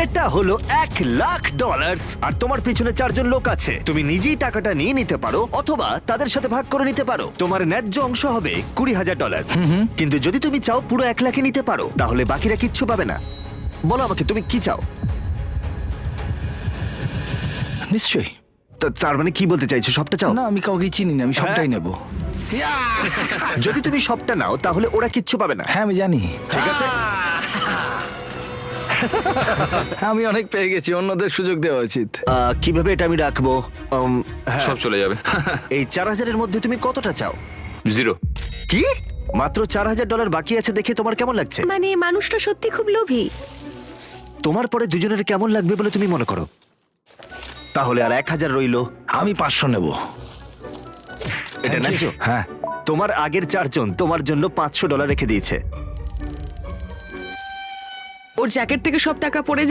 এটা হলো $1,00,000 আর তোমার পিছনে 4 জন লোক আছে। তুমি নিজেই টাকাটা নিয়ে নিতে পারো অথবা তাদের সাথে ভাগ করে নিতে পারো। তোমার ন্যায্য অংশ হবে $20,000। কিন্তু যদি তুমি চাও পুরো 1,00,000 নিতে পারো, তাহলে বাকিরা কিচ্ছু পাবে না। বলো আমাকে তুমি কি চাও। নিশ্চয়ই। তার মানে কি বলতে চাইছো, সবটা চাও? না, আমি কাউকে চিনি না, আমি সবটাই নেব। যদি তুমি সবটা নাও তাহলে ওরা কিচ্ছু পাবে না। হ্যাঁ, আমি জানি। ঠিক আছে, আমি অনেক পেয়ে গেছি, অন্যদের সুযোগ দেওয়া উচিত। কিভাবে এটা আমি রাখবো? হ্যাঁ, সব চলে যাবে। এই 4,000-এর মধ্যে তুমি কতটা চাও? 0। কি মাত্র $4,000 বাকি আছে দেখে তোমার কেমন লাগছে? মানে মানুষটা সত্যি খুব লোভী। তোমার পরে দুজনের কেমন লাগবে বলে তুমি মনে করো? তাহলে আর 1,000 রইলো। আমি 500 নেব। এটা ন্যায্য? হ্যাঁ। তোমার আগের 4 জন তোমার জন্য $500 রেখে দিয়েছে। ওর জ্যাকেট থেকে সব টাকা পড়ে